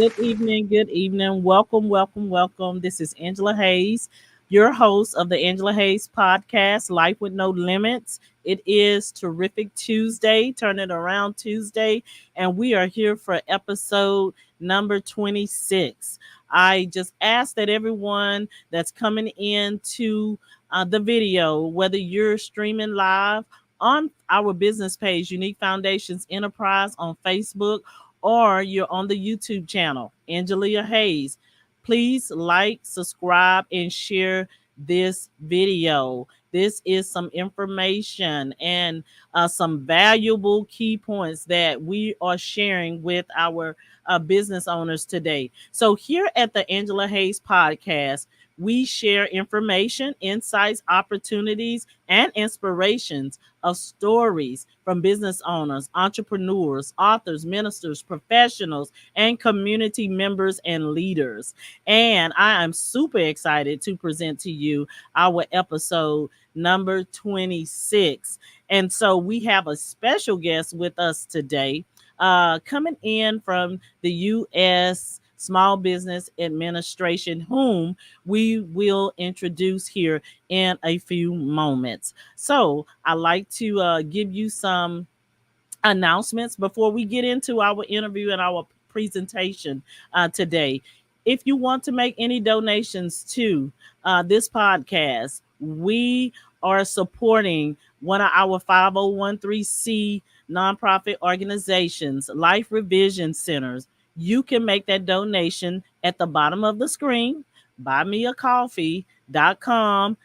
Good evening. Good evening. Welcome, welcome, welcome. This is Angela Hayes, your host of the Angela Hayes podcast, Life with No Limits. It is Terrific Tuesday, Turn It Around Tuesday, and we are here for episode number 26. I just ask that everyone that's coming into the video, whether you're streaming live on our business page, Unique Foundations Enterprise on Facebook, or you're on the YouTube channel, Angelia Hayes, please like, subscribe, and share this video. This is some information and some valuable key points that we are sharing with our business owners today. So, here at the Angela Hayes podcast, we share information, insights, opportunities, and inspirations of stories from business owners, entrepreneurs, authors, ministers, professionals, and community members and leaders. And I am super excited to present to you our episode number 26. And so we have a special guest with us today, coming in from the U.S. Small Business Administration, whom we will introduce here in a few moments. So I like to give you some announcements before we get into our interview and our presentation today. If you want to make any donations to this podcast, we are supporting one of our 501c nonprofit organizations, Life Revision Centers. You can make that donation at the bottom of the screen, buymeacoffee.com/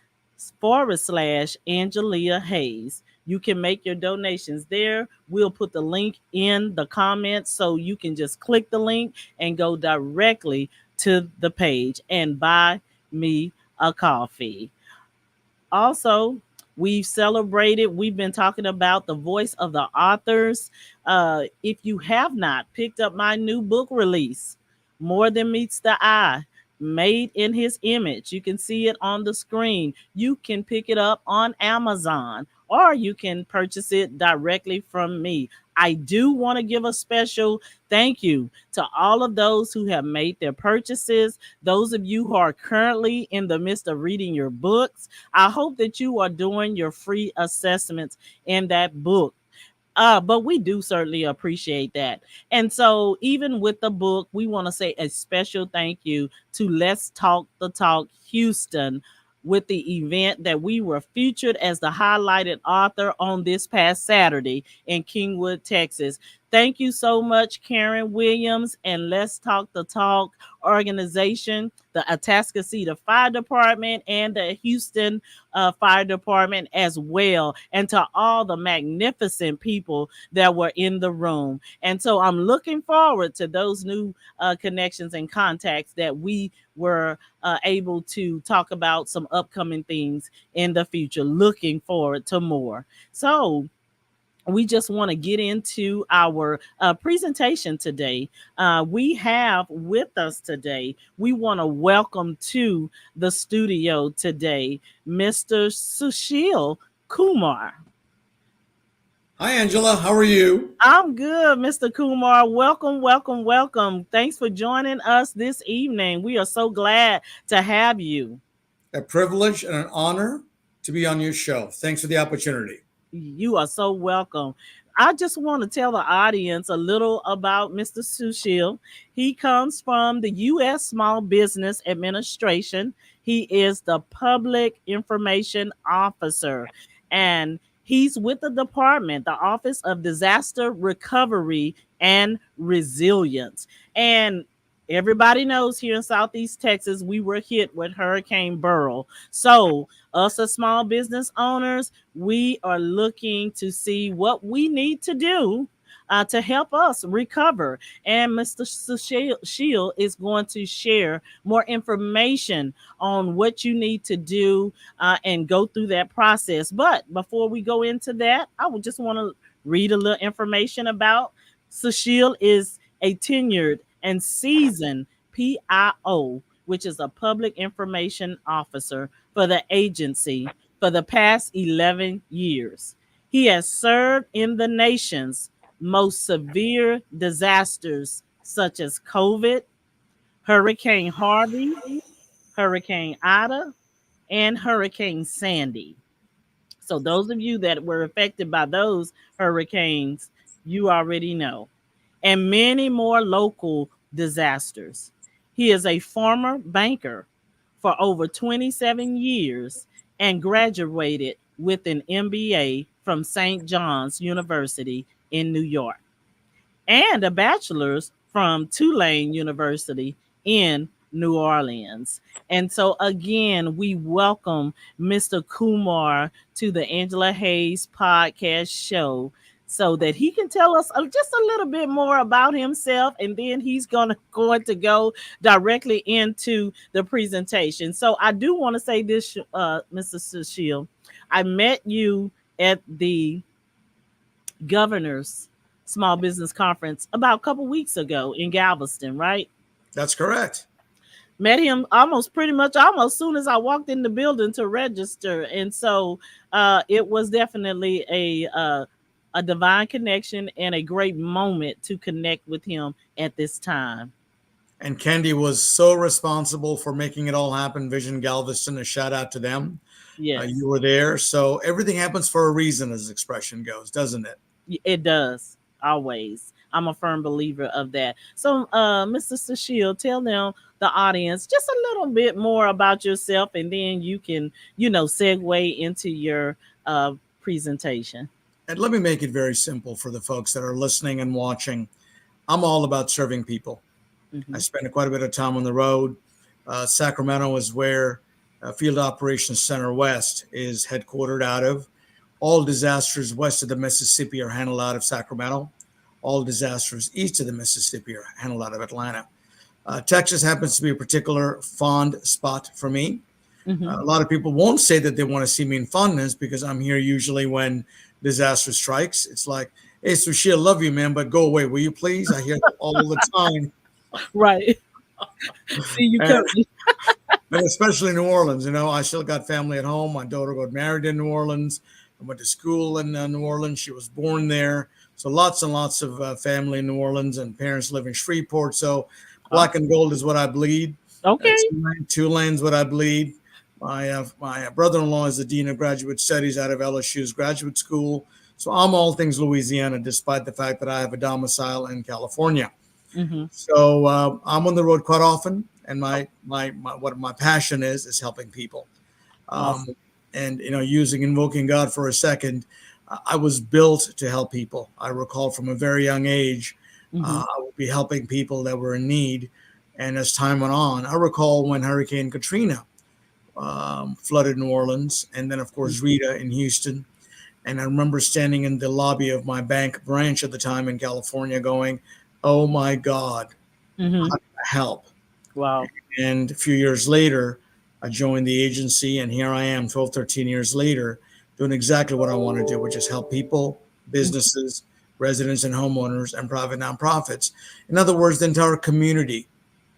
Angelia Hayes. You can make your donations there. We'll put the link in the comments so you can just click the link and go directly to the page and buy me a coffee. Also, we've been talking about the voice of the authors. If you have not picked up my new book release, More Than Meets the Eye, Made in His Image, you can see it on the screen. You can pick it up on Amazon, or you can purchase it directly from me. I do want to give a special thank you to all of those who have made their purchases, those of you who are currently in the midst of reading your books. I hope that you are doing your free assessments in that book. But we do certainly appreciate that. And so, even with the book, we want to say a special thank you to Let's Talk the Talk Houston with the event that we were featured as the highlighted author on this past Saturday in Kingwood, Texas. Thank you so much, Karen Williams and Let's Talk the Talk organization, the Atascocita Fire Department, and the Houston Fire Department as well, and to all the magnificent people that were in the room. And so I'm looking forward to those new connections and contacts that we were able to talk about some upcoming things in the future. Looking forward to more. So, we just want to get into our presentation today. We have with us today, we want to welcome to the studio today, Mr. Sushil Kumar. Hi, Angela. How are you? I'm good, Mr. Kumar. Welcome, welcome, welcome. Thanks for joining us this evening. We are so glad to have you. A privilege and an honor to be on your show. Thanks for the opportunity. You are so welcome. I just want to tell the audience a little about Mr. Sushil. He comes from the U.S. Small Business Administration. He is the Public Information Officer, and he's with the department, the Office of Disaster Recovery and Resilience. And everybody knows here in Southeast Texas, we were hit with Hurricane Beryl. So, us as small business owners, we are looking to see what we need to do to help us recover. And Mr. Shield is going to share more information on what you need to do and go through that process. But before we go into that, I would just want to read a little information about Sushil is a tenured and seasoned PIO, which is a public information officer for the agency for the past 11 years. He has served in the nation's most severe disasters such as COVID, Hurricane Harvey, Hurricane Ida, and Hurricane Sandy. So, those of you that were affected by those hurricanes, you already know, and many more local disasters. He is a former banker for over 27 years and graduated with an MBA from St. John's University in New York and a bachelor's from Tulane University in New Orleans. And so, again, we welcome Mr. Kumar to the Angela Hayes podcast show so that he can tell us just a little bit more about himself, and then he's going to go directly into the presentation. So I do want to say this, Mr. Sushil, I met you at the governor's small business conference about a couple weeks ago in Galveston, right? That's correct. Met him almost pretty much almost soon as I walked in the building to register, and so it was definitely a divine connection and a great moment to connect with him at this time. And Candy was so responsible for making it all happen. Vision Galveston, a shout out to them. Yes, You were there. So everything happens for a reason, as the expression goes, doesn't it? it does always. I'm a firm believer of that. So, Mr. Sushil, tell them the audience just a little bit more about yourself, and then you can, segue into your presentation. And let me make it very simple for the folks that are listening and watching. I'm all about serving people. I Hmm. spend quite a bit of time on the road. Sacramento is where Field Operations Center West is headquartered out of. All disasters west of the Mississippi are handled out of Sacramento. All disasters east of the Mississippi are handled out of Atlanta. Texas happens to be a particular fond spot for me. Hmm. A lot of people won't say that they want to see me in fondness because I'm here usually when disaster strikes. It's like, hey, Sushi, I love you, man, but go away, will you please? I hear that all the time. Right. See you And, coming. and especially New Orleans, I still got family at home. My daughter got married in New Orleans. I went to school in New Orleans. She was born there. So lots and lots of family in New Orleans and parents live in Shreveport. So black and gold is what I bleed. Okay. Tulane's what I bleed. My brother-in-law is the dean of graduate studies out of LSU's graduate school. So I'm all things Louisiana, despite the fact that I have a domicile in California. Hmm. So I'm on the road quite often, and my what my passion is helping people. Um, Awesome. and using invoking God for a second, I was built to help people. I recall from a very young age, Hmm. I would be helping people that were in need. And as time went on, I recall when Hurricane Katrina flooded New Orleans, and then of course Rita in Houston. And I remember standing in the lobby of my bank branch at the time in California, going, "Oh my God, Hmm. help!" Wow. And a few years later, I joined the agency, and here I am, 12, 13 years later, doing exactly what I want to do, which is help people, businesses, residents and homeowners, and private nonprofits. In other words, the entire community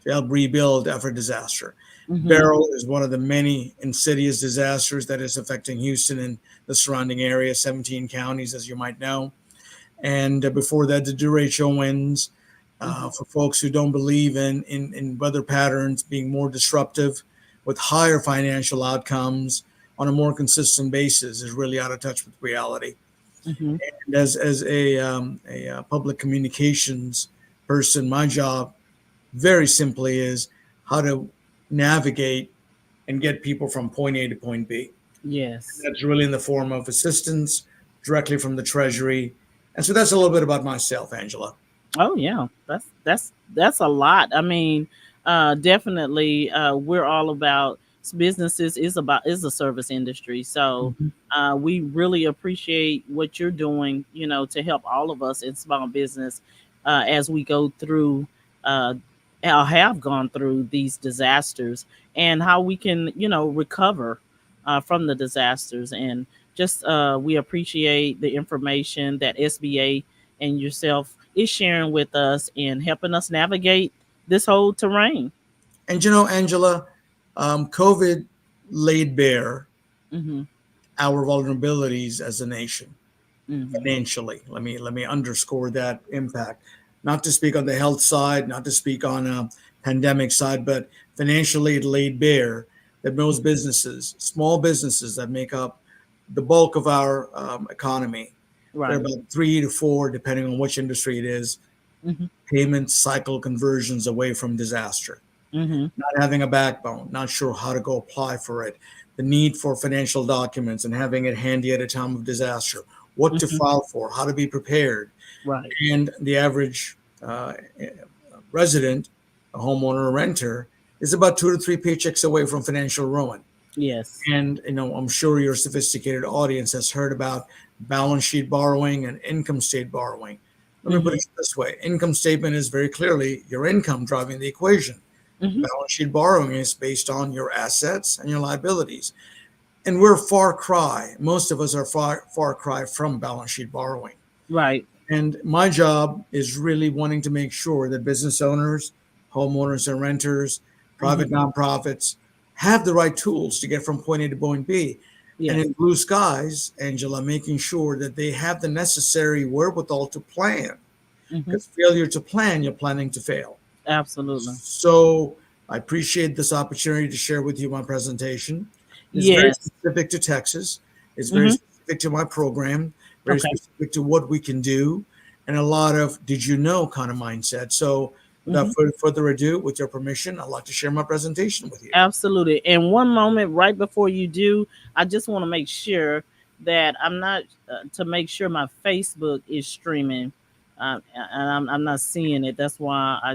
to help rebuild after disaster. Hmm. Beryl is one of the many insidious disasters that is affecting Houston and the surrounding area, 17 counties, as you might know. And before that, the derecho winds. Hmm. For folks who don't believe in weather patterns being more disruptive with higher financial outcomes on a more consistent basis is really out of touch with reality. Hmm. And as a public communications person, my job very simply is how to navigate and get people from point A to point B. And Yes. that's really in the form of assistance directly from the Treasury. And so that's a little bit about myself, Angela. Oh yeah, that's a lot. I mean, definitely, we're all about businesses is a service industry. So Mhm. we really appreciate what you're doing. To help all of us in small business as we go through uh, or have gone through these disasters, and how we can recover from the disasters. And just we appreciate the information that SBA and yourself is sharing with us and helping us navigate this whole terrain. And Angela, COVID laid bare Hmm. our vulnerabilities as a nation Hmm. financially. Let me underscore that impact. not to speak on the health side, not to speak on a pandemic side, but financially it laid bare that most businesses, small businesses that make up the bulk of our economy, they're Right. about 3 to 4, depending on which industry it is, Mm-hmm. payment cycle conversions away from disaster. Mm-hmm. Not having a backbone, not sure how to go apply for it, the need for financial documents and having it handy at a time of disaster, what to Mm-hmm. file for, how to be prepared. Right. And the average resident, a homeowner, a renter, is about 2 to 3 paychecks away from financial ruin. Yes. And I'm sure your sophisticated audience has heard about balance sheet borrowing and income state borrowing. Let me put Mm-hmm. it this way: income statement is very clearly your income driving the equation. Mm-hmm. Balance sheet borrowing is based on your assets and your liabilities. And we're far cry. Most of us are far cry from balance sheet borrowing. Right. And my job is really wanting to make sure that business owners, homeowners and renters, Mm-hmm. private nonprofits have the right tools to get from point A to point B. And Yes. in blue skies, Angela, making sure that they have the necessary wherewithal to plan. Mm-hmm. Because failure to plan, you're planning to fail. Absolutely. So I appreciate this opportunity to share with you my presentation. It's very Yes. specific to Texas. It's very Mm-hmm. specific to my program, very Okay. specific to what we can do, and a lot of did you know kind of mindset. So Mm-hmm. without further ado, with your permission, I'd like to share my presentation with you. Absolutely. And one moment right before you do, I just want to make sure that I'm not to make sure my Facebook is streaming, and I'm not seeing it. That's why I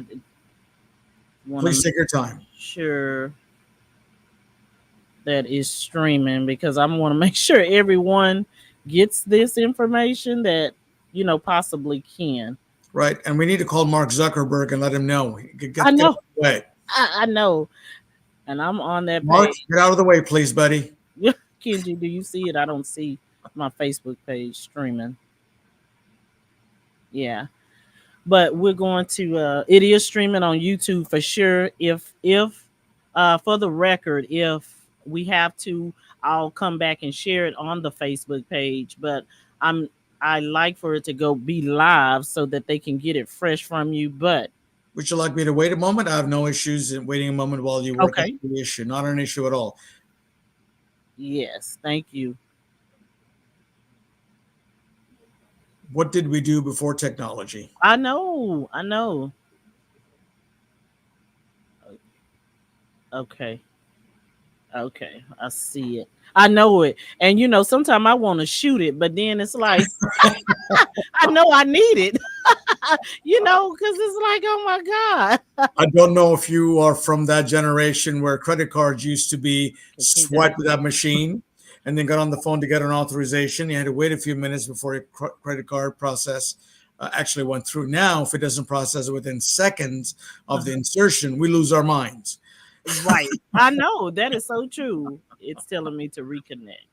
want to Please make take your time. sure that is streaming because I want to make sure everyone gets this information that possibly can. Right. And we need to call Mark Zuckerberg and let him know. Get, I get out know, of the way. I know, and I'm on that Mark, page. get out of the way, please, buddy. Kenji, do you see it? I don't see my Facebook page streaming. Yeah, but we're going to. It is streaming on YouTube for sure. If for the record, if we have to, I'll come back and share it on the Facebook page. But I'm I like for it to go be live so that they can get it fresh from you. But Would you like me to wait a moment? I have no issues in waiting a moment while you work out okay, the issue. Not an issue at all. yes, thank you. What did we do before technology? I know. Okay. Okay, I see it. I know it. And sometimes I want to shoot it, but then it's like I know I need it. Because it's like, oh my God. I don't know if you are from that generation where credit cards used to be Okay, keep that swiped with that machine and then got on the phone to get an authorization. You had to wait a few minutes before your credit card process actually went through. Now, if it doesn't process it within seconds of the uh-huh. insertion, we lose our minds. Right. I know that is so true. It's telling me to reconnect.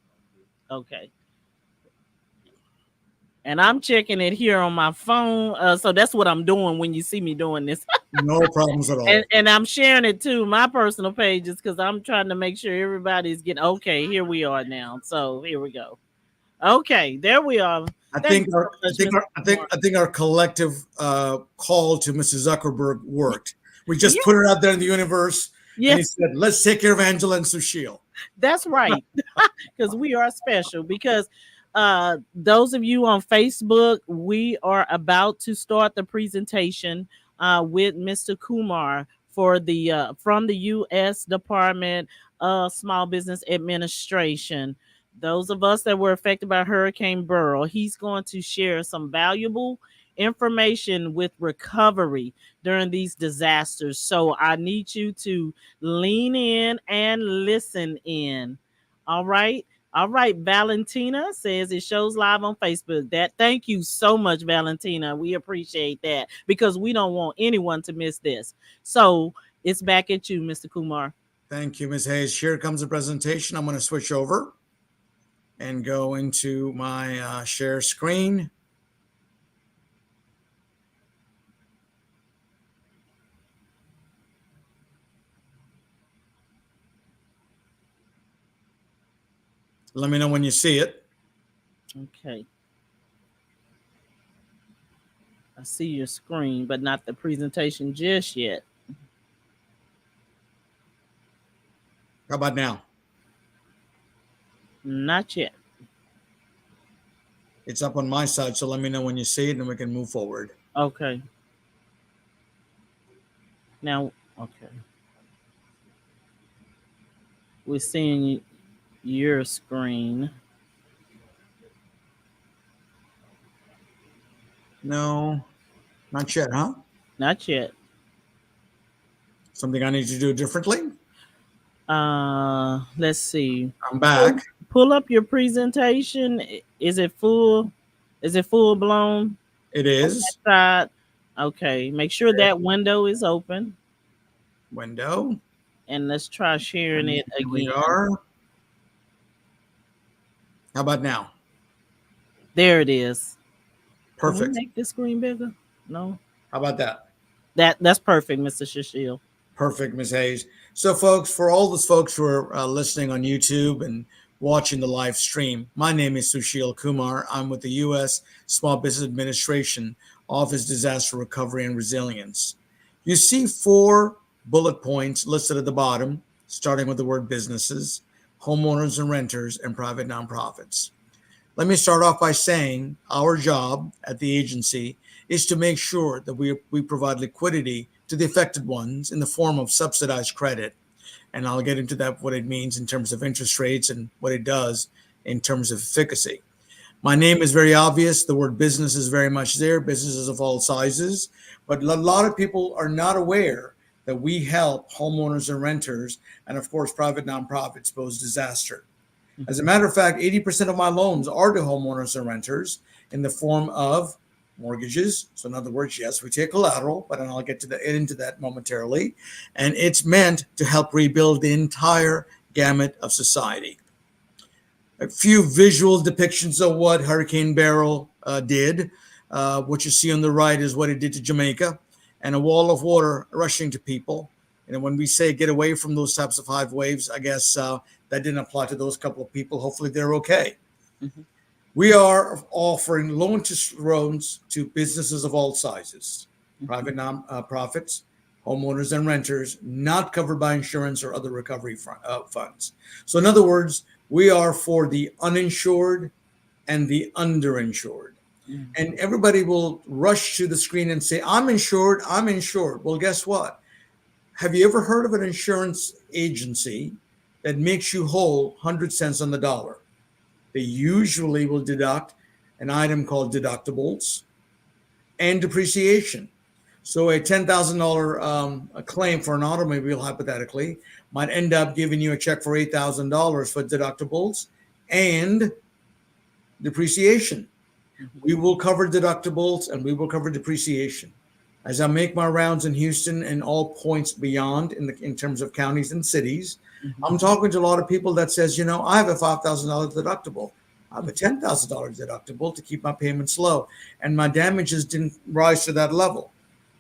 Okay. And I'm checking it here on my phone. So that's what I'm doing when you see me doing this. No problems at and, all. and I'm sharing it to my personal pages because I'm trying to make sure everybody's getting okay. Here we are now. So here we go. Okay, there we are. I Thank think you our so I much, think Mr. our I think Kumar. I think our collective call to Mr. Zuckerberg worked. We just Yeah, put it out there in the universe, and he yes, said, "Let's take care of Angela and Sushil." that's right. Because we are special. Because those of you on Facebook, we are about to start the presentation with Mr. Kumar for the from the U.S. Department of Small Business Administration. Those of us that were affected by Hurricane Burrow, he's going to share some valuable information with recovery during these disasters. So I need you to lean in and listen in. All right. All right. Valentina says it shows live on Facebook. That thank you so much, Valentina. We appreciate that because we don't want anyone to miss this. So it's back at you, Mr. Kumar. Thank you, Ms. Hayes. Here comes the presentation. I'm going to switch over and go into my share screen. Let me know when you see it. Okay. I see your screen, but not the presentation just yet. How about now? Not yet. It's up on my side, so let me know when you see it and we can move forward. Okay. Now, okay. We're seeing your screen. No, not yet, huh? Not yet. Something I need to do differently? Let's see. I'm Pull, back. pull up your presentation. Is it full? Is it full blown It on is. that side? Okay. Make sure that window is open, Window. and let's try sharing And it here we again. are. How about now? There it is. Can we Perfect. make this screen bigger? No. How about that? That's perfect, Mr. Shishil. Perfect, Ms. Hayes. So, folks, for all those folks who are listening on YouTube and watching the live stream, my name is Sushil Kumar. I'm with the U.S. Small Business Administration Office Disaster Recovery and Resilience. You see four bullet points listed at the bottom, starting with the word businesses, homeowners and renters, and private nonprofits. Let me start off by saying our job at the agency is to make sure that we provide liquidity to the affected ones in the form of subsidized credit. And I'll get into that, what it means in terms of interest rates and what it does in terms of efficacy. My name is very obvious. The word business is very much there, businesses of all sizes. But a lot of people are not aware that we help homeowners and renters, and of course, private nonprofits post disaster. As a matter of fact, 80% of my loans are to homeowners and renters in the form of mortgages. So, in other words, yes, we take collateral, but I'll get into that momentarily. And it's meant to help rebuild the entire gamut of society. A few visual depictions of what Hurricane Beryl did. What you see on the right is what it did to Jamaica, and a wall of water rushing to people. And when we say get away from those types of high waves, I guess that didn't apply to those couple of people. Hopefully, they're okay. Mm-hmm. We are offering low interest loans to businesses of all sizes, private non-profits, homeowners and renters, not covered by insurance or other recovery funds. So, in other words, we are for the uninsured and the underinsured. Mm-hmm. And everybody will rush to the screen and say, I'm insured, I'm insured. Well, guess what? Have you ever heard of an insurance agency that makes you whole 100 cents on the dollar? They usually will deduct an item called deductibles and depreciation. So a $10,000 a claim for an automobile, hypothetically, might end up giving you a check for $8,000 for deductibles and depreciation. Mm-hmm. We will cover deductibles and we will cover depreciation. As I make my rounds in Houston and all points beyond in terms of counties and cities, Mm-hmm. I'm talking to a lot of people that says, I have a $5,000 deductible. I have a $10,000 deductible to keep my payments low, and my damages didn't rise to that level.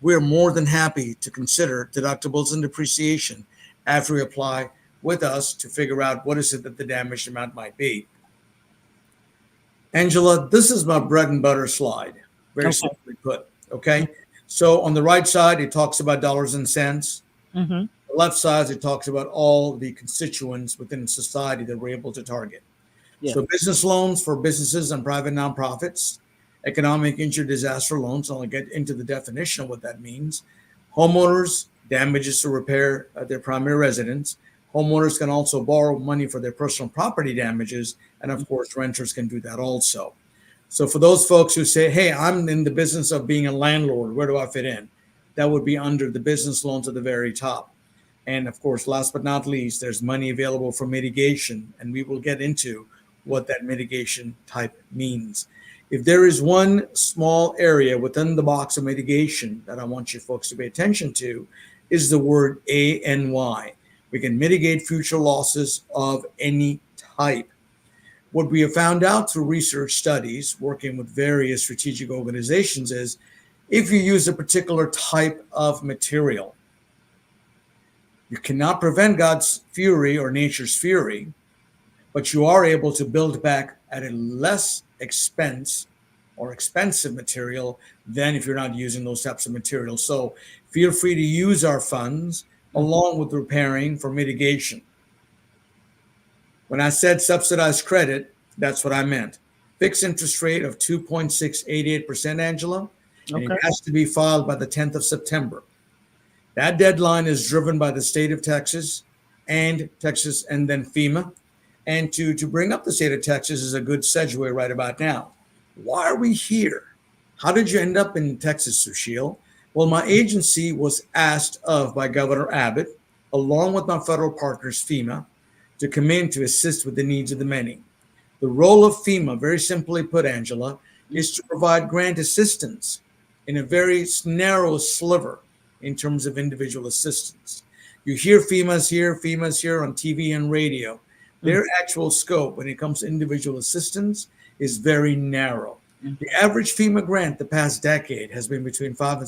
We're more than happy to consider deductibles and depreciation after we apply with us to figure out what is it that the damage amount might be. Angela, this is my bread and butter slide, very Okay. simply put. Okay. So on the right side, it talks about dollars and cents. Mm-hmm. The left side, it talks about all the constituents within society that we're able to target. Yeah. So business loans for businesses and private nonprofits, economic injury disaster loans, I'll get into the definition of what that means. Homeowners, damages to repair their primary residence. Homeowners can also borrow money for their personal property damages. And of course, renters can do that also. So for those folks who say, hey, I'm in the business of being a landlord, where do I fit in? That would be under the business loans at the very top. And of course, last but not least, there's money available for mitigation. And we will get into what that mitigation type means. If there is one small area within the box of mitigation that I want you folks to pay attention to, is the word ANY. We can mitigate future losses of any type. What we have found out through research studies working with various strategic organizations is if you use a particular type of material, you cannot prevent God's fury or nature's fury, but you are able to build back at a less expense or expensive material than if you're not using those types of materials. So feel free to use our funds Mm-hmm. along with repairing for mitigation. When I said subsidized credit, that's what I meant. Fixed interest rate of 2.688%, Angela, and it Okay. has to be filed by the 10th of September. That deadline is driven by the state of Texas and then FEMA. And to bring up the state of Texas is a good segue right about now. Why are we here? How did you end up in Texas, Sushil? Well, my agency was asked of by Governor Abbott, along with my federal partners, FEMA, to come in to assist with the needs of the many. The role of FEMA, very simply put, Angela, is to provide grant assistance in a very narrow sliver in terms of individual assistance. You hear FEMA's here on TV and radio. Their actual scope when it comes to individual assistance is very narrow. The Mm-hmm. average FEMA grant the past decade has been between $5,000 and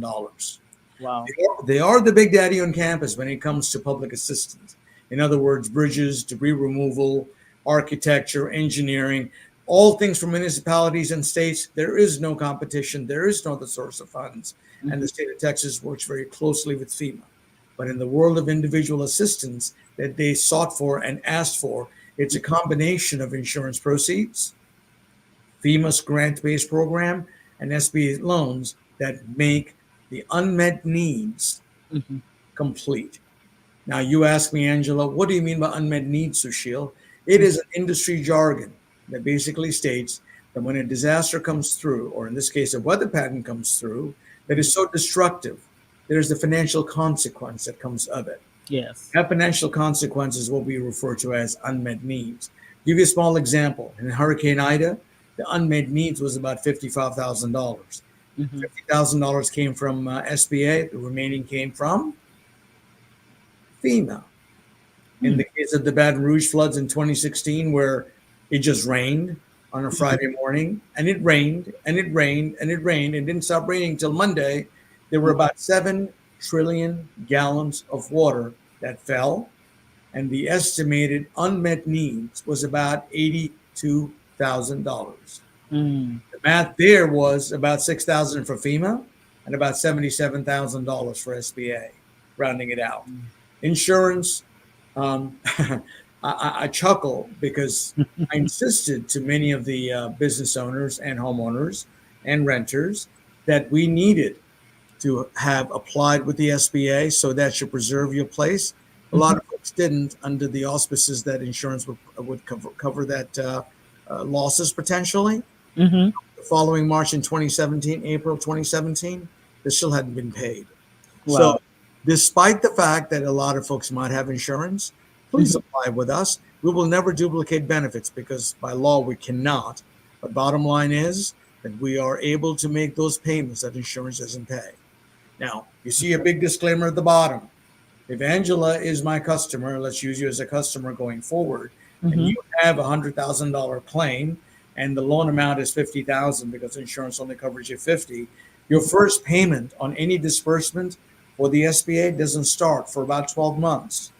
$6,000. Wow. They are the big daddy on campus when it comes to public assistance. In other words, bridges, debris removal, architecture, engineering, all things for municipalities and states. There is no competition. There is no other source of funds. And Mm-hmm. the state of Texas works very closely with FEMA. But in the world of individual assistance that they sought for and asked for, it's a combination of insurance proceeds, FEMA's grant based program, and SBA loans that make the unmet needs Mm-hmm. complete. Now, you ask me, Angela, what do you mean by unmet needs, Sushil? It is an industry jargon that basically states that when a disaster comes through, or in this case, a weather pattern comes through that is so destructive, there's the financial consequence that comes of it. Yes. That financial consequence is what we refer to as unmet needs. Give you a small example. In Hurricane Ida, the unmet needs was about $55,000. Mm-hmm. $50,000 came from SBA, the remaining came from FEMA. In Hmm. the case of the Baton Rouge floods in 2016, where it just rained on a Friday morning, and it rained and it rained and it rained and didn't stop raining until Monday, there were about 7 trillion gallons of water that fell, and the estimated unmet needs was about $82,000. Mm. The math there was about 6,000 for FEMA and about $77,000 for SBA, rounding it out. Insurance, I, I chuckle because I insisted to many of the business owners and homeowners and renters that we needed to have applied with the SBA so that you preserve your place. A lot Mm-hmm. of folks didn't under the auspices that insurance would cover that losses potentially. Mm-hmm. The following March in 2017, April 2017, they still hadn't been paid. So, Wow. despite the fact that a lot of folks might have insurance, please Mm-hmm. apply with us. We will never duplicate benefits because by law we cannot. But bottom line is that we are able to make those payments that insurance doesn't pay. Now, you see a big disclaimer at the bottom. If Angela is my customer, let's use you as a customer going forward, and Mm-hmm. you have $100,000 claim, and the loan amount is 50,000 because insurance only covers you 50. Your first payment on any disbursement for the SBA doesn't start for about 12 months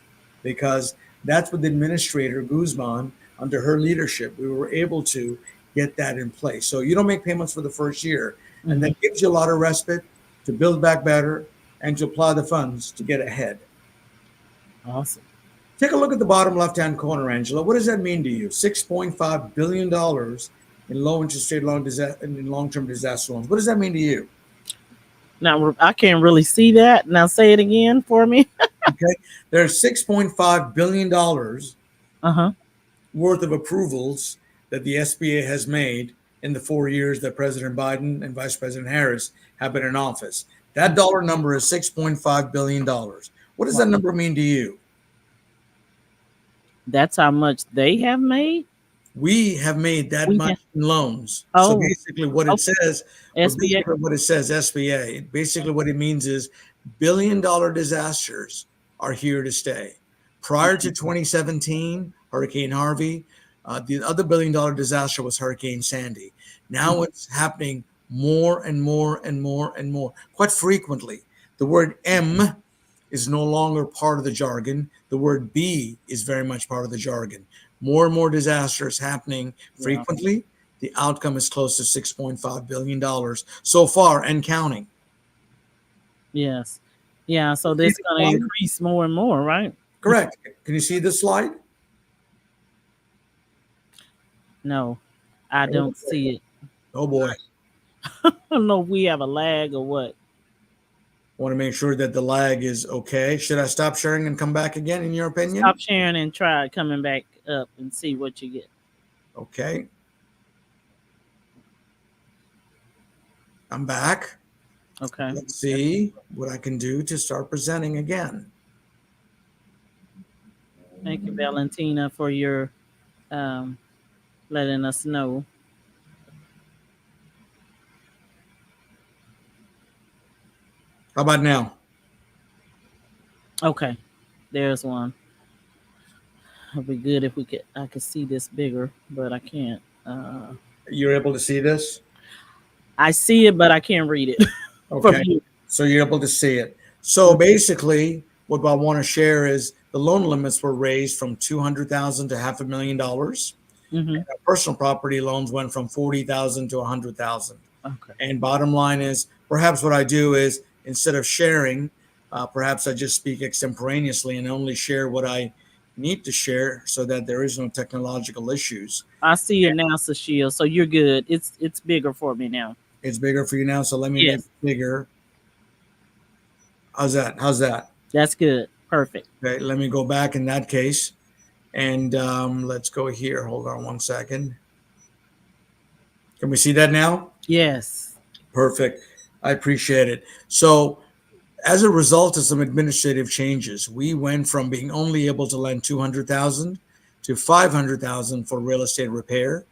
because that's what the administrator Guzman, under her leadership, we were able to get that in place. So you don't make payments for the first year, and Mm-hmm. that gives you a lot of respite to build back better and to apply the funds to get ahead. Awesome. Take a look at the bottom left-hand corner, Angela. What does that mean to you? $6.5 billion in low interest rate in long-term disaster loans. What does that mean to you? Now I can't really see that. Now say it again for me. Okay. There's $6.5 billion Uh-huh. worth of approvals that the SBA has made in the 4 years that President Biden and Vice President Harris have been in office. That dollar number is $6.5 billion. What does Wow. that number mean to you? That's how much they have made. We have made that We much have. in loans. So Oh. basically, what it Okay. says, SBA. SBA, basically what it means is billion-dollar disasters are here to stay. Prior to 2017, Hurricane Harvey, the other billion-dollar disaster was Hurricane Sandy. Now it's happening more and more and more and more, quite frequently. The word M is no longer part of the jargon. The word B is very much part of the jargon. More and more disasters happening Yeah. frequently The outcome is close to $6.5 billion so far and counting. Yes. Yeah. So See this the going to slide? increase more and more, right? Correct. Can you see this slide? No, I Oh don't boy. see it. Oh boy. I don't know if we have a lag or what. Want to make sure that the lag is okay. Should I stop sharing and come back again, in your opinion? Stop sharing and try coming back up and see what you get. Okay. I'm back. Okay. Let's see what I can do to start presenting again. Thank you, Valentina, for your um, letting us know. How about now? Okay. There's one. It'd be good if we could. I could see this bigger, but I can't. You're able to see this? I see it, but I can't read it from Okay. here. So you're able to see it. So basically, what I want to share is the loan limits were raised from 200,000 to $500,000. Mm-hmm. Personal property loans went from 40,000 to 100,000. Okay. And bottom line is, perhaps what I do is instead of sharing, perhaps I just speak extemporaneously and only share what I need to share so that there is no technological issues. I see it now, Sashil. So you're good. It's bigger for me now. It's bigger for you now, so let me make it Yes, bigger. How's that? How's that? that's good. Perfect. Okay, let me go back in that case. And let's go here. Hold on one second. Can we see that now? Yes. Perfect. I appreciate it. So, as a result of some administrative changes, we went from being only able to lend 200,000 to 500,000 for real estate repair.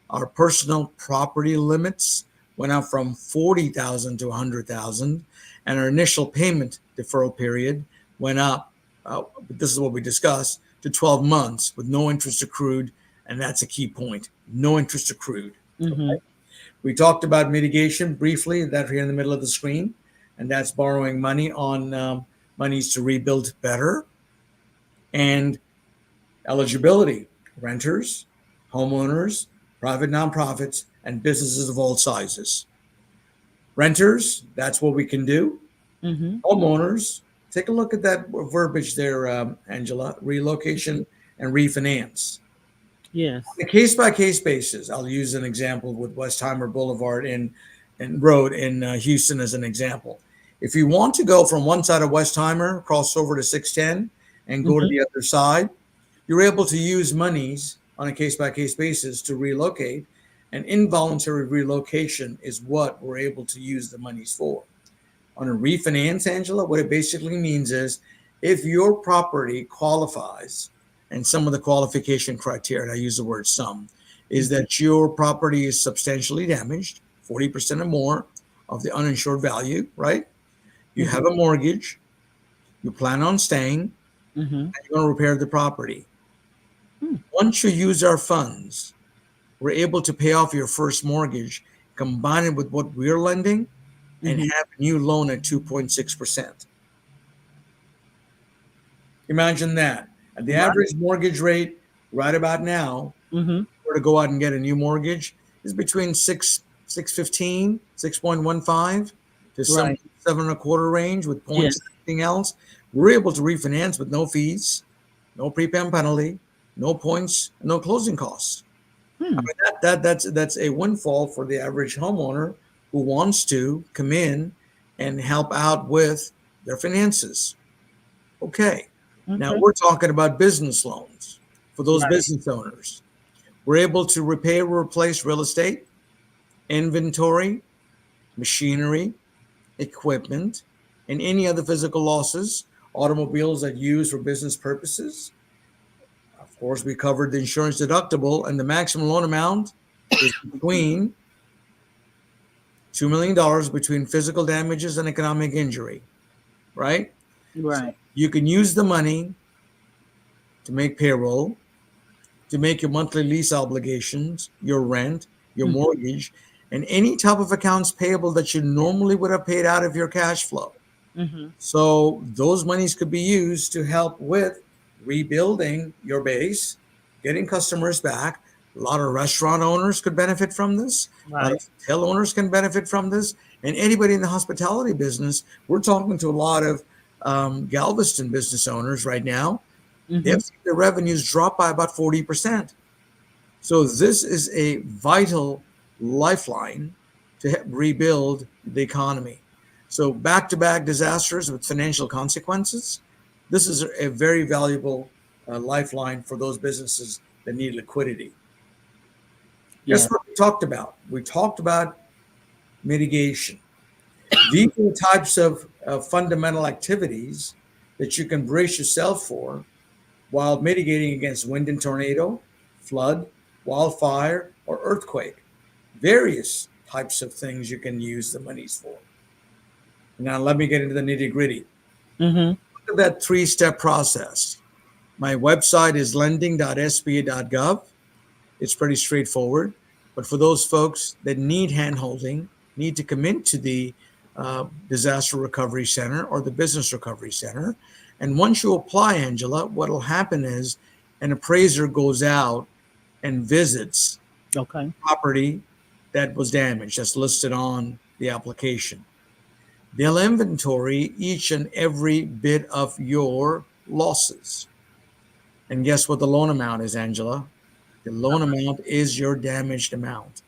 Our personal property limits went up from 40,000 to 100,000, and our initial payment deferral period went up. This is what we discussed, to 12 months with no interest accrued, and that's a key point. No interest accrued. Mm-hmm. We talked about mitigation briefly, that here in the middle of the screen, and that's borrowing money on monies to rebuild better, and eligibility, renters, homeowners, private nonprofits, and businesses of all sizes. Renters, that's what we can do. Mm-hmm. Homeowners, take a look at that verbiage there, Angela, relocation and refinance. Yes. On a case by case basis, I'll use an example with Westheimer Boulevard and Road in Houston as an example. If you want to go from one side of Westheimer, cross over to 610, and go to Mm-hmm. the other side, you're able to use monies on a case by case basis to relocate. And involuntary relocation is what we're able to use the monies for. On a refinance, Angela, what it basically means is if your property qualifies, and some of the qualification criteria, and I use the word some, is that your property is substantially damaged, 40% or more of the uninsured value, right? You Mm-hmm. have a mortgage, you plan on staying, and Mm-hmm. you're going to repair the property. Once you use our funds, we're able to pay off your first mortgage, combine it with what we're lending, and Mm-hmm. have a new loan at 2.6%. Imagine that. At the Right. average mortgage rate right about now, Mm-hmm. were to go out and get a new mortgage, is between 6.15, 6.15 to some Right. 7.25 range with points Yes. and everything else. We're able to refinance with no fees, no prepayment penalty, no points, no closing costs. I Hmm. mean, that's a windfall for the average homeowner who wants to come in and help out with their finances. Okay. Now Okay. we're talking about business loans for those Right. business owners. We're able to repair or replace real estate, inventory, machinery, equipment, and any other physical losses, automobiles that use for business purposes. Of course, we covered the insurance deductible, and the maximum loan amount is between $2 million between physical damages and economic injury, right? So Right. you can use the money to make payroll, to make your monthly lease obligations, your rent, your Mm-hmm. mortgage, and any type of accounts payable that you normally would have paid out of your cash flow. Mm-hmm. So those monies could be used to help with rebuilding your base, getting customers back, A lot of restaurant owners could benefit from this. A lot Right. of hotel owners can benefit from this. And anybody in the hospitality business, we're talking to a lot of Galveston business owners right now. Mm-hmm. They've seen their revenues drop by about 40%. So this is a vital lifeline to rebuild the economy. So back-to-back disasters with financial consequences. This is a very valuable lifeline for those businesses that need liquidity. Yeah. Guess what we talked about? We talked about mitigation. These are the types of fundamental activities that you can brace yourself for while mitigating against wind and tornado, flood, wildfire, or earthquake. Various types of things you can use the monies for. Now, let me get into the nitty gritty. Mm-hmm. Look at that three-step process. My website is lending.sba.gov. It's pretty straightforward. But for those folks that need handholding, need to come into the Disaster Recovery Center or the Business Recovery Center. And once you apply, Angela, what will happen is an appraiser goes out and visits Okay. property that was damaged, that's listed on the application. They'll inventory each and every bit of your losses. And guess what the loan amount is, Angela? The loan amount is your damaged amount.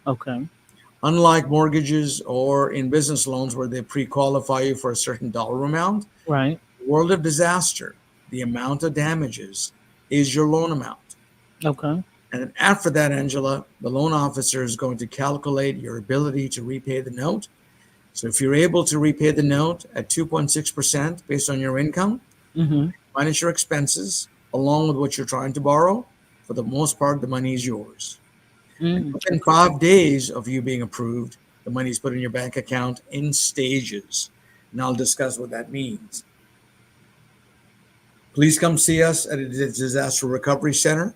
Okay. Unlike mortgages or in business loans where they pre qualify you for a certain dollar amount, Right. world of disaster, the amount of damages is your loan amount. Okay. And then after that, Angela, the loan officer is going to calculate your ability to repay the note. So if you're able to repay the note at 2.6% based on your income, Mm-hmm. minus your expenses, along with what you're trying to borrow, for the most part, the money is yours. And Mm. within 5 days of you being approved, the money is put in your bank account in stages. And I'll discuss what that means. Please come see us at a disaster recovery center.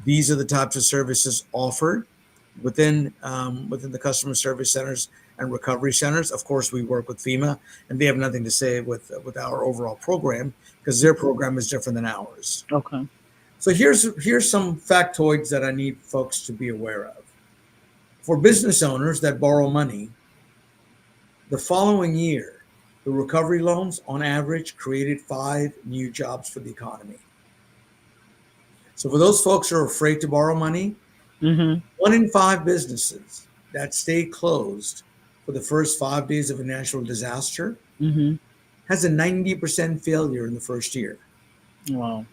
These are the types of services offered within the customer service centers and recovery centers. Of course, we work with FEMA, and they have nothing to say with our overall program because their program is different than ours. Okay. So here's some factoids that I need folks to be aware of. For business owners that borrow money, the following year, the recovery loans on average created 5 new jobs for the economy. So for those folks who are afraid to borrow money, Mm-hmm. 1 in 5 businesses that stay closed for the first 5 days of a natural disaster Mm-hmm. has a 90% failure in the first year. Wow.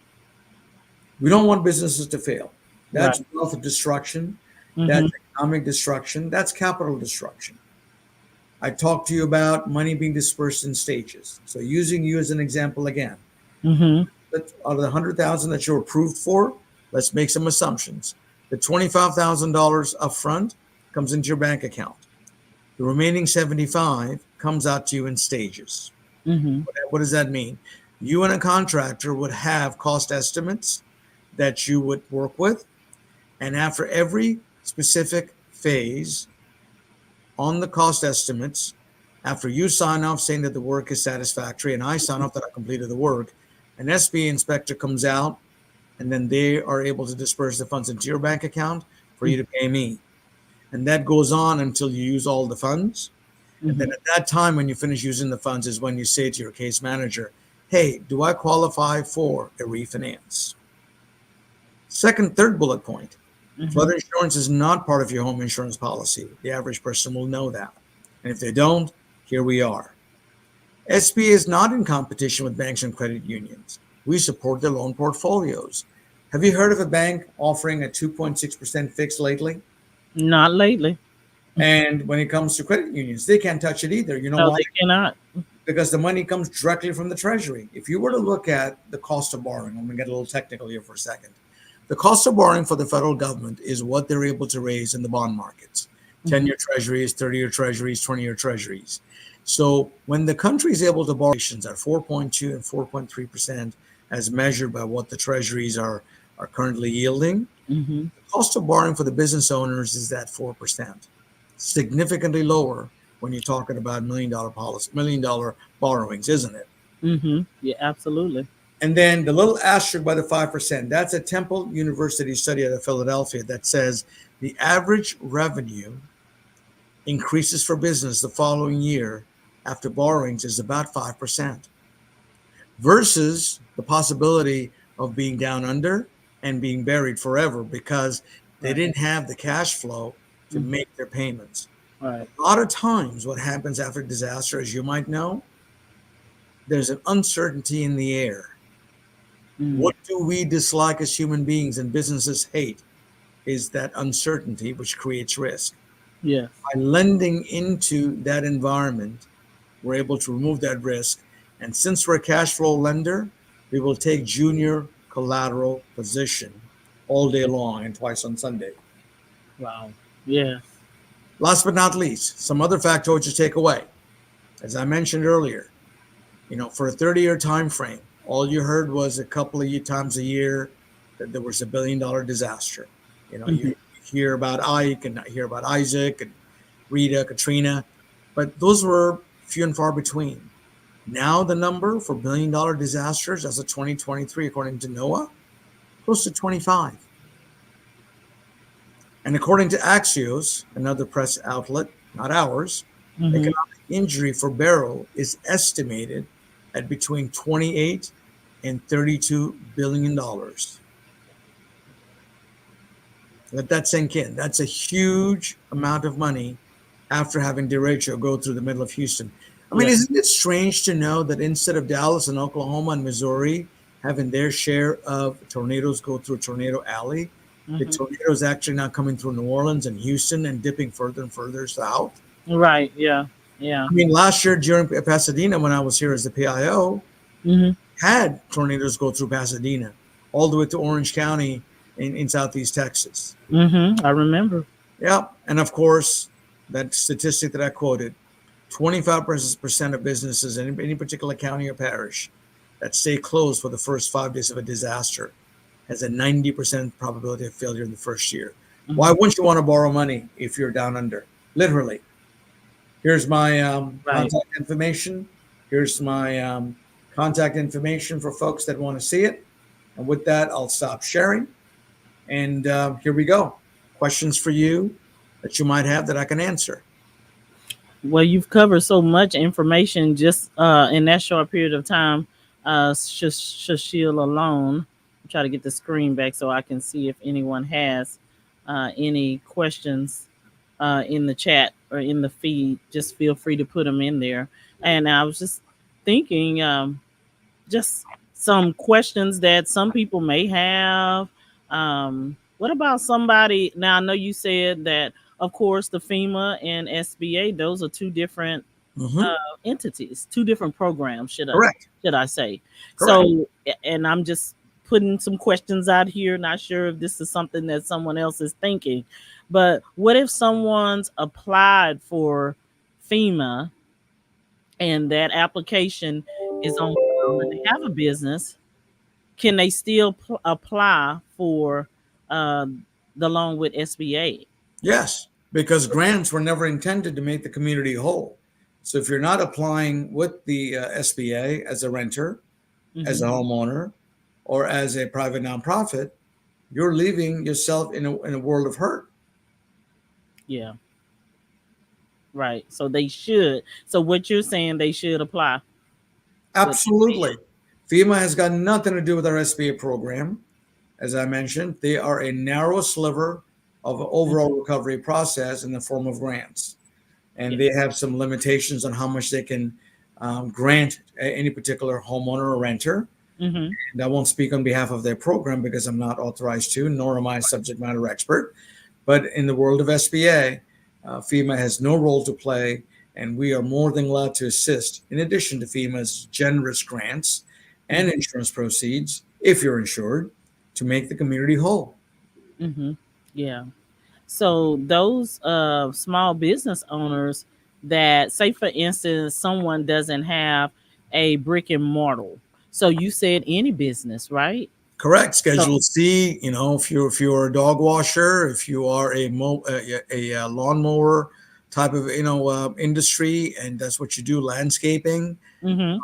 We don't want businesses to fail. Right. That's wealth destruction. Mm-hmm. That's economic destruction. That's capital destruction. I talked to you about money being dispersed in stages. So using you as an example again, Mm-hmm. out of the 100,000 that you're approved for, let's make some assumptions. The $25,000 upfront comes into your bank account. The remaining 75 comes out to you in stages. Mm-hmm. What does that mean? You and a contractor would have cost estimates that you would work with, and after every specific phase on the cost estimates, after you sign off saying that the work is satisfactory and I sign off that I completed the work, an SBA inspector comes out and then they are able to disperse the funds into your bank account for you to pay me. And that goes on until you use all the funds. And then Mm-hmm. at that time, when you finish using the funds, is when you say to your case manager, hey, do I qualify for a refinance? Third bullet point, Mm-hmm. flood insurance is not part of your home insurance policy. The average person will know that. And if they don't, here we are. SBA is not in competition with banks and credit unions. We support their loan portfolios. Have you heard of a bank offering a 2.6% fix lately? Not lately. And when it comes to credit unions, they can't touch it either. You know No, why? they cannot. Because the money comes directly from the treasury. If you were to look at the cost of borrowing, I'm going to get a little technical here for a second. The cost of borrowing for the federal government is what they're able to raise in the bond markets, Mm-hmm. 10-year treasuries, 30-year treasuries, 20-year treasuries. So when the country is able to borrow at 4.2 and 4.3% as measured by what the treasuries are currently yielding, Mm-hmm. the cost of borrowing for the business owners is at 4%, significantly lower when you're talking about $1 million policy, $1 million borrowings, isn't it? Mm-hmm. Yeah, absolutely. And then the little asterisk by the 5%, that's a Temple University study out of Philadelphia that says the average revenue increases for business the following year after borrowings is about 5%, versus the possibility of being down under and being buried forever because they Right. didn't have the cash flow to Mm-hmm. make their payments. Right. A lot of times, what happens after disaster, as you might know, there's an uncertainty in the air. Mm. What do we dislike as human beings and businesses hate is that uncertainty, which creates risk. Yes. By lending into that environment, we're able to remove that risk. And since we're a cash flow lender, we will take junior collateral position all day long and twice on Sunday. Wow. Yes. Last but not least, some other factoids to take away. As I mentioned earlier, for a 30-year time frame, all you heard was a couple of times a year that there was $1 billion disaster. Hmm. You hear about Ike and hear about Isaac and Rita, Katrina, but those were few and far between. Now the number for $1 billion disasters as of 2023, according to NOAA, close to 25. And according to Axios, another press outlet, not ours, Hmm. economic injury for Beryl is estimated at between 28 and $32 billion. Let that sink in. That's a huge amount of money after having derecho go through the middle of Houston. I mean, Yeah. isn't it strange to know that instead of Dallas and Oklahoma and Missouri having their share of tornadoes go through Tornado Alley, the Hmm. tornadoes actually now coming through New Orleans and Houston and dipping further and further south? Right. Yeah. Yeah. I mean, last year during Pasadena, when I was here as the PIO, Hmm. had tornadoes go through Pasadena all the way to Orange County in southeast Texas. I remember. Yeah. And of course, that statistic that I quoted, 25% of businesses in any particular county or parish that stay closed for the first 5 days of a disaster has a 90% probability of failure in the first year. Why Hmm. wouldn't you want to borrow money if you're down under? Literally. Here's my Right. contact information. Here's my contact information for folks that want to see it. And with that, I'll stop sharing. And here we go. Questions for you that you might have that I can answer. Well, you've covered so much information just in that short period of time. Shashil alone. I'm trying to get the screen back so I can see if anyone has any questions in the chat or in the feed. Just feel free to put them in there. And I was just thinking, just some questions that some people may have. What about somebody? Now, I know you said that, of course, the FEMA and SBA; those are two different Hmm. entities, two different programs. Correct. Should I say? Correct. So, and I'm just putting some questions out here. Not sure if this is something that someone else is thinking, but what if someone's applied for FEMA and that application is on file and they have a business? Can they still apply for uh, the loan with SBA? Yes, because grants were never intended to make the community whole. So if you're not applying with the SBA as a renter, as Hmm. a homeowner, or as a private nonprofit, you're leaving yourself in a world of hurt. Yeah, right. So they should. So what you're saying, they should apply with SBA. Absolutely. FEMA has got nothing to do with our SBA program. As I mentioned, they are a narrow sliver of an overall Hmm. recovery process in the form of grants. And Yeah. they have some limitations on how much they can grant any particular homeowner or renter. Hmm. And I won't speak on behalf of their program because I'm not authorized to, nor am I a subject matter expert. But in the world of SBA, FEMA has no role to play, and we are more than glad to assist, in addition to FEMA's generous grants and Hmm. insurance proceeds, if you're insured, to make the community whole. Hmm. Yeah. So those small business owners that, say, for instance, someone doesn't have a brick and mortar. So you said any business, right? Correct. So. Schedule C. If you're a dog washer, if you are a lawnmower type of industry, and that's what you do, landscaping, Hmm.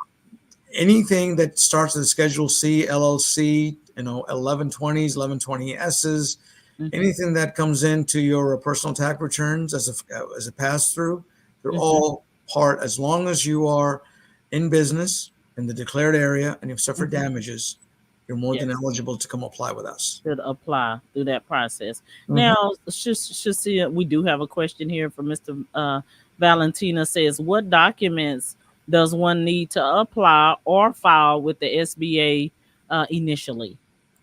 Anything that starts with Schedule C, LLC, 1120s, 1120Ss, Mm-hmm. anything that comes into your personal tax returns as a pass through, they're Mm-hmm. all part. As long as you are in business in the declared area and you've suffered Mm-hmm. damages, you're more than Yes. eligible to come apply with us. Should apply through that process. Mhm. Now, should see we do have a question here from Mr. Valentina says, what documents does one need to apply or file with the SBA initially?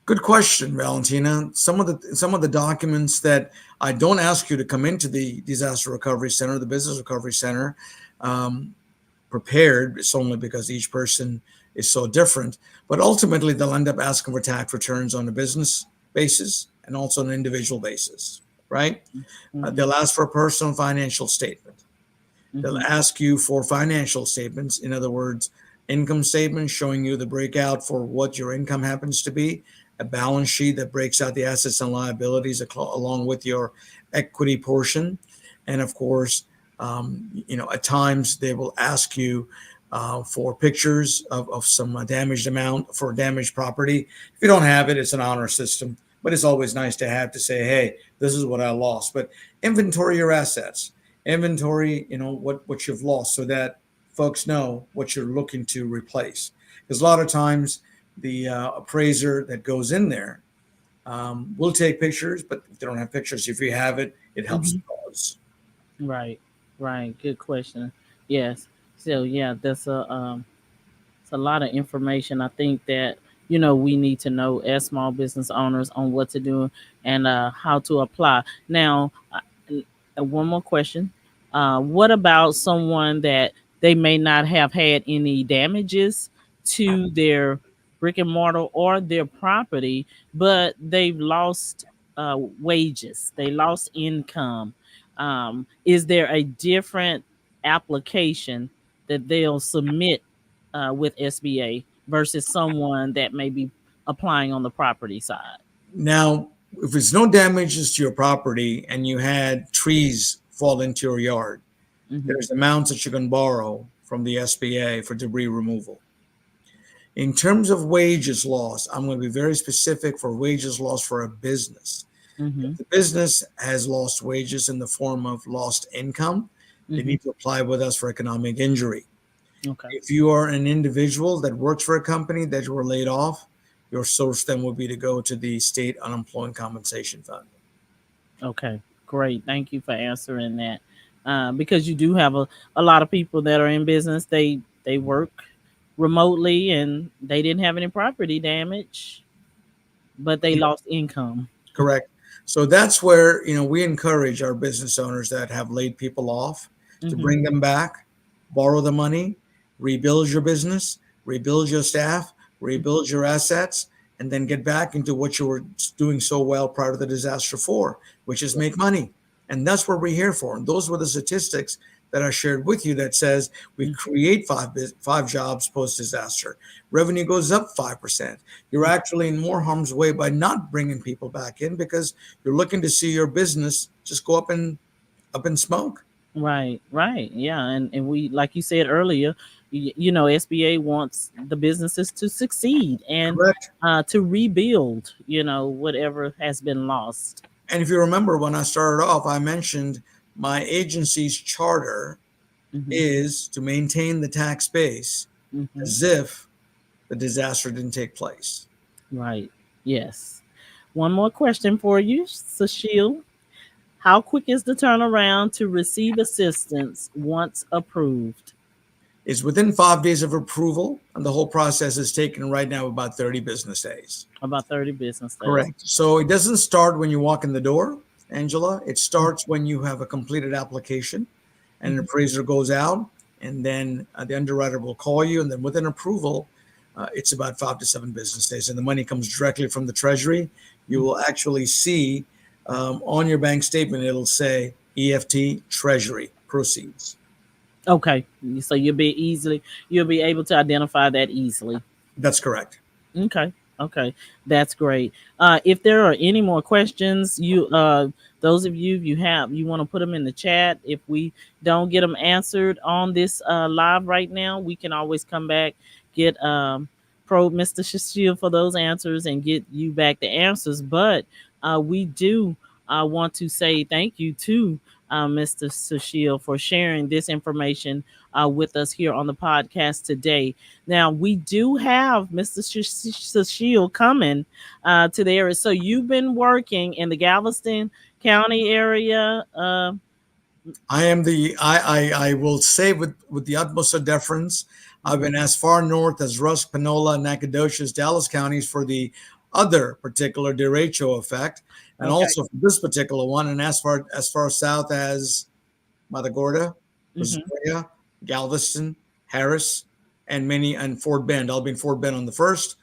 Good question, Valentina. Some of the documents that I don't ask you to come into the disaster recovery center, the business recovery center, um, prepared. It's only because each person is so different. But ultimately, they'll end up asking for tax returns on a business basis and also an individual basis, right? Mm-hmm. They'll ask for a personal financial statement. They'll Mm-hmm. ask you for financial statements. In other words, income statements showing you the breakout for what your income happens to be, a balance sheet that breaks out the assets and liabilities along with your equity portion. And of course, at times they will ask you for pictures of some damaged amount for damaged property. If you don't have it, it's an honor system, but it's always nice to have to say, hey, this is what I lost. But inventory your assets, inventory, what you've lost, so that folks know what you're looking to replace. Because a lot of times the appraiser that goes in there will take pictures, but if they don't have pictures, if you have it, it helps Mm-hmm. the cause. Right, right. Good question. Yes. So yeah, that's it's a lot of information. I think that we need to know as small business owners on what to do and how to apply. Now, one more question: what about someone that they may not have had any damages to their brick and mortar or their property, but they've lost wages, they lost income? Is there a different application that they'll submit with SBA versus someone that may be applying on the property side? Now, if there's no damages to your property and you had trees fall into your yard, Hmm. there's amounts that you can borrow from the SBA for debris removal. In terms of wages loss, I'm going to be very specific for wages loss for a business. Hmm. If the business has lost wages in the form of lost income, they Hmm. need to apply with us for economic injury. Okay. If you are an individual that works for a company that you were laid off, your source then would be to go to the state unemployment compensation fund. Okay. Great. Thank you for answering that. Because you do have a lot of people that are in business. They work remotely and they didn't have any property damage, but they lost income. Correct. So that's where, we encourage our business owners that have laid people off to Hmm. bring them back, borrow the money, rebuild your business, rebuild your staff, rebuild your assets, and then get back into what you were doing so well prior to the disaster for, which is make money. And that's what we're here for. And those were the statistics that I shared with you that says we create five jobs post disaster. Revenue goes up 5%. You're actually in more harm's way by not bringing people back in because you're looking to see your business just go up in smoke. Right, right. Yeah. And we, like you said earlier, SBA wants the businesses to succeed and Correct. to rebuild, whatever has been lost. And if you remember when I started off, I mentioned my agency's charter Hmm. is to maintain the tax base Hmm. as if the disaster didn't take place. Right. Yes. One more question for you, Sashil. How quick is the turnaround to receive assistance once approved? It's within 5 days of approval, and the whole process is taking right now about 30 business days. About 30 business days. Correct. So it doesn't start when you walk in the door, Angela. It starts when you have a completed application and an Hmm. appraiser goes out, and then the underwriter will call you. And then within approval, it's about 5 to 7 business days. And the money comes directly from the Treasury. You will actually see on your bank statement, it'll say EFT Treasury proceeds. Okay. So you'll be able to identify that easily. That's correct. Okay. Okay. That's great. If there are any more questions, those of you, if you want to put them in the chat. If we don't get them answered on this live right now, we can always come back get probe Mr. Shashil for those answers and get you back the answers. But we do want to say thank you to Mr. Shashil for sharing this information with us here on the podcast today. Now we do have Mr. Shashil coming to the area. So you've been working in the Galveston County area. I am the I will say with the utmost of deference, I've been as far north as Rusk, Panola, Nacogdoches, Dallas counties for the other particular derecho effect, and Okay. also for this particular one, and as far south as Matagorda, Hmm. Brazoria, Galveston, Harris, and Fort Bend. I'll be in Fort Bend on the first.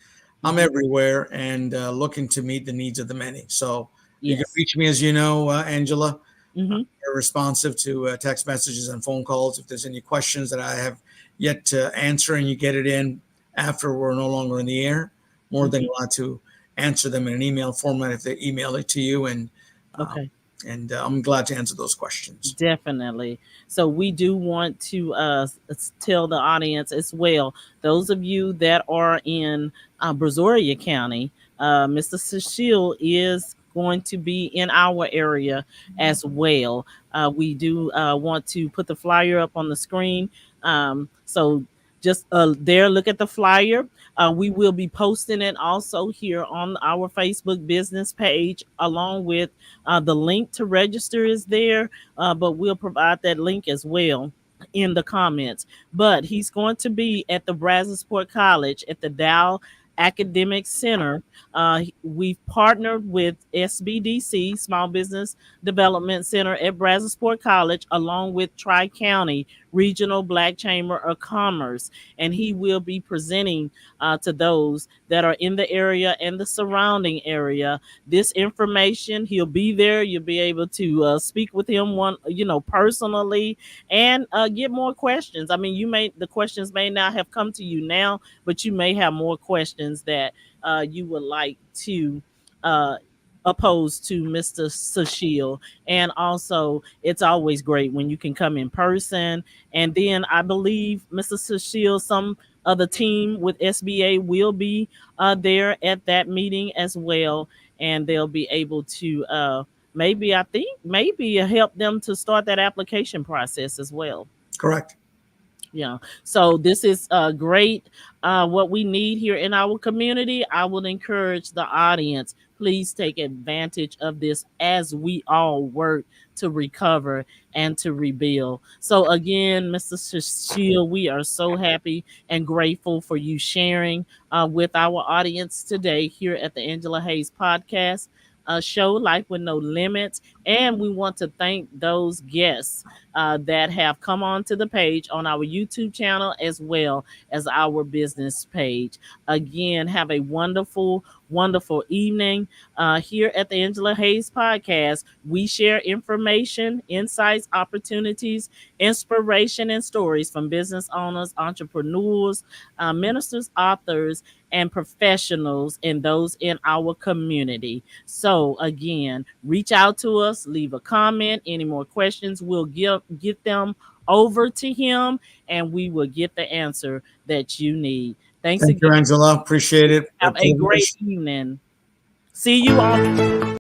I'm Hmm. everywhere and looking to meet the needs of the many. So you can Yes. reach me, as you know, Angela. Hmm. We're responsive to text messages and phone calls. If there's any questions that I have yet to answer and you get it in after we're no longer in the air, more than Hmm. glad to answer them in an email format if they email it to you. Um, Okay. and I'm glad to answer those questions. Definitely. So we do want to tell the audience as well. Those of you that are in Brazoria County, Mr. Cecile is going to be in our area as well. We do want to put the flyer up on the screen. So just there, look at the flyer. We will be posting it also here on our Facebook business page, along with the link to register is there, but we'll provide that link as well in the comments. But he's going to be at the Brazosport College at the Dow Academic Center. We've partnered with SBDC, Small Business Development Center at Brazosport College, along with Tri County Regional Black Chamber of Commerce, and he will be presenting to those that are in the area and the surrounding area this information. He'll be there. You'll be able to speak with him personally, and get more questions. I mean, the questions may not have come to you now, but you may have more questions that you would like to uh, oppose to Mr. Sushil. And also, it's always great when you can come in person. And then I believe Mr. Sushil, some of the team with SBA will be there at that meeting as well, and they'll be able to maybe, I think, maybe help them to start that application process as well. Correct. Yeah. So this is great. What we need here in our community. I would encourage the audience, please take advantage of this as we all work to recover and to rebuild. So again, Mr. Shield, we are so happy and grateful for you sharing with our audience today here at the Angela Hayes podcast. Show Life with No Limits. And we want to thank those guests that have come onto the page on our YouTube channel as well as our business page. Again, have a wonderful, wonderful evening here at the Angela Hayes podcast. We share information, insights, opportunities, inspiration, and stories from business owners, entrepreneurs, ministers, authors, and professionals and those in our community. So again, reach out to us, leave a comment. Any more questions, we'll get them over to him, and we will get the answer that you need. Thanks Thank again. you, Angela. Appreciate it. A Have a great privilege. evening. See you on